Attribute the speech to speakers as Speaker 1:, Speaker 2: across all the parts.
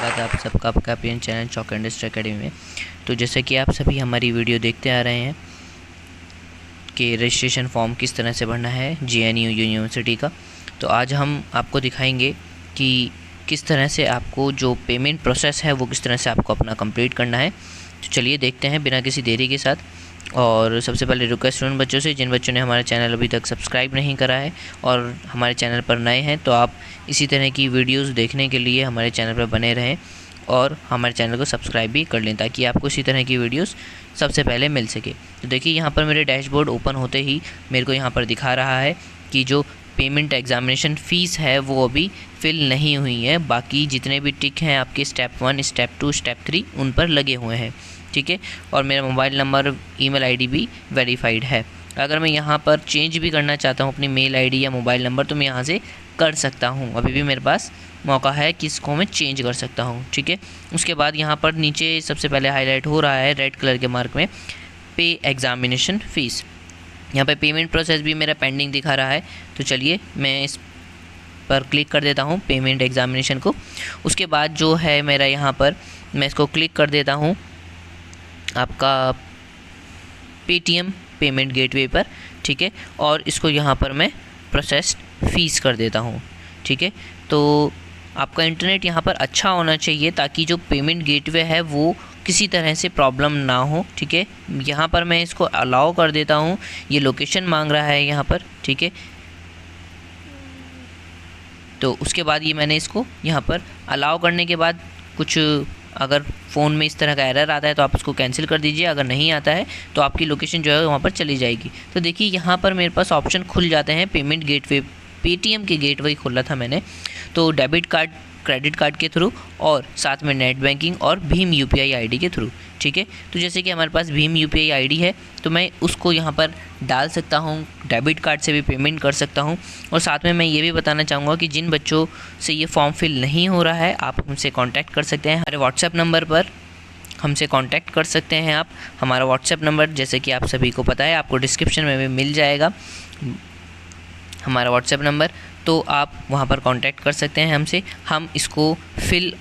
Speaker 1: स्वागत है आप सबका आपका अपने चैनल चॉक इंडस्ट्री एकेडमी में। तो जैसे कि आप सभी हमारी वीडियो देखते आ रहे हैं कि रजिस्ट्रेशन फॉर्म किस तरह से भरना है JNU यूनिवर्सिटी का, तो आज हम आपको दिखाएंगे कि किस तरह से आपको जो पेमेंट प्रोसेस है वो किस तरह से आपको अपना कंप्लीट करना है। तो चलिए देखते हैं बिना किसी देरी के साथ। और सबसे पहले रिक्वेस्ट उन बच्चों से जिन बच्चों ने हमारा चैनल अभी तक सब्सक्राइब नहीं करा है और हमारे चैनल पर नए हैं, तो आप इसी तरह की वीडियोस देखने के लिए हमारे चैनल पर बने रहें और हमारे चैनल को सब्सक्राइब भी कर लें ताकि आपको इसी तरह की वीडियोस सबसे पहले मिल सके। तो देखिए यहाँ पर मेरे डैशबोर्ड ओपन होते ही मेरे को यहाँ पर दिखा रहा है कि जो पेमेंट एग्ज़ामिनेशन फ़ीस है वो अभी फिल नहीं हुई है। बाकी जितने भी टिक हैं आपके स्टेप 1, स्टेप 2, स्टेप 3 उन पर लगे हुए हैं, ठीक है। और मेरा मोबाइल नंबर, ईमेल आईडी भी वेरीफाइड है। अगर मैं यहाँ पर चेंज भी करना चाहता हूँ अपनी मेल आईडी या मोबाइल नंबर तो मैं यहाँ से कर सकता हूँ, अभी भी मेरे पास मौका है कि इसको मैं चेंज कर सकता हूँ, ठीक है। उसके बाद यहाँ पर नीचे सबसे पहले हाईलाइट हो रहा है रेड कलर के मार्क में पे एग्ज़ामिनेशन फ़ीस। यहाँ पे पेमेंट प्रोसेस भी मेरा पेंडिंग दिखा रहा है, तो चलिए मैं इस पर क्लिक कर देता हूँ पेमेंट एग्ज़ामिनेशन को। उसके बाद जो है मेरा यहाँ पर मैं इसको क्लिक कर देता हूँ आपका पेटीएम पेमेंट गेटवे पर, ठीक है। और इसको यहाँ पर मैं प्रोसेस्ड फ़ीस कर देता हूँ, ठीक है। तो आपका इंटरनेट यहाँ पर अच्छा होना चाहिए ताकि जो पेमेंट गेटवे है वो किसी तरह से प्रॉब्लम ना हो, ठीक है। यहाँ पर मैं इसको अलाउ कर देता हूँ, ये लोकेशन मांग रहा है यहाँ पर, ठीक है। तो उसके बाद ये मैंने इसको यहाँ पर अलाउ करने के बाद कुछ अगर फ़ोन में इस तरह का एरर आता है तो आप उसको कैंसिल कर दीजिए। अगर नहीं आता है तो आपकी लोकेशन जो है वहाँ पर चली जाएगी। तो देखिए यहाँ पर मेरे पास ऑप्शन खुल जाते हैं पेमेंट गेटवे, पेटीएम के गेटवे खोला था मैंने, तो डेबिट कार्ड, क्रेडिट कार्ड के थ्रू और साथ में नेट बैंकिंग और भीम UPI ID के थ्रू, ठीक है। तो जैसे कि हमारे पास भीम UPI ID है तो मैं उसको यहाँ पर डाल सकता हूँ, डेबिट कार्ड से भी पेमेंट कर सकता हूँ। और साथ में मैं ये भी बताना चाहूँगा कि जिन बच्चों से ये फॉर्म फिल नहीं हो रहा है आप हमसे कॉन्टैक्ट कर सकते हैं हमारे व्हाट्सएप नंबर पर, हमसे कांटेक्ट कर सकते हैं आप। हमारा व्हाट्सएप नंबर जैसे कि आप सभी को पता है, आपको डिस्क्रिप्शन में भी मिल जाएगा हमारा व्हाट्सएप नंबर, तो आप वहाँ पर कांटेक्ट कर सकते हैं हमसे। हम इसको फिल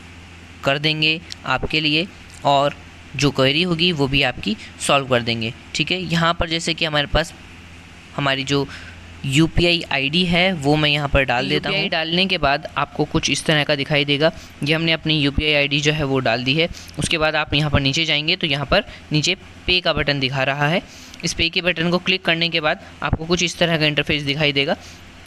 Speaker 1: कर देंगे आपके लिए और जो क्वेरी होगी वो भी आपकी सॉल्व कर देंगे, ठीक है। यहाँ पर जैसे कि हमारे पास हमारी जो UPI ID है वो मैं यहाँ पर डाल देता हूँ। UPI डालने के बाद आपको कुछ इस तरह का दिखाई देगा। ये हमने अपनी UPI ID जो है वो डाल दी है। उसके बाद आप यहाँ पर नीचे जाएंगे तो यहाँ पर नीचे पे का बटन दिखा रहा है। इस पे के बटन को क्लिक करने के बाद आपको कुछ इस तरह का इंटरफेस दिखाई देगा।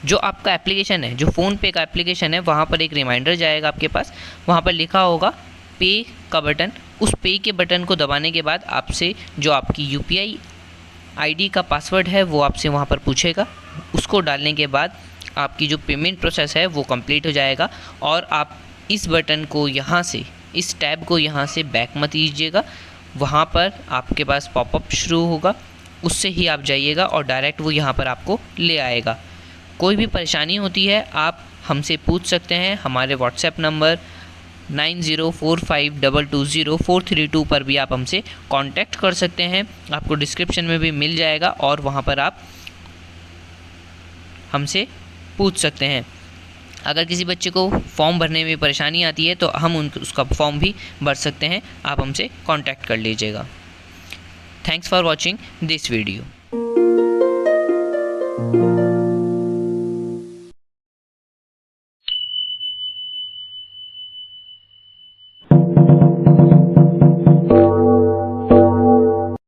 Speaker 1: जो आपका एप्लीकेशन है, जो फ़ोनपे का एप्लीकेशन है, वहाँ पर एक रिमाइंडर जाएगा आपके पास, वहाँ पर लिखा होगा पे का बटन। उस पे के बटन को दबाने के बाद आपसे जो आपकी UPI ID का पासवर्ड है वो आपसे वहाँ पर पूछेगा। उसको डालने के बाद आपकी जो पेमेंट प्रोसेस है वो कंप्लीट हो जाएगा और आप इस बटन को यहाँ से, इस टैब को यहाँ से बैक मत कीजिएगा। वहाँ पर आपके पास पॉपअप शुरू होगा, उससे ही आप जाइएगा और डायरेक्ट वो यहाँ पर आपको ले आएगा। कोई भी परेशानी होती है आप हमसे पूछ सकते हैं। हमारे व्हाट्सएप नंबर 9045220432 पर भी आप हमसे कांटेक्ट कर सकते हैं, आपको डिस्क्रिप्शन में भी मिल जाएगा और वहाँ पर आप हमसे पूछ सकते हैं। अगर किसी बच्चे को फॉर्म भरने में परेशानी आती है तो हम उसका फॉर्म भी भर सकते हैं, आप हमसे कांटेक्ट कर लीजिएगा। Thanks for watching this video.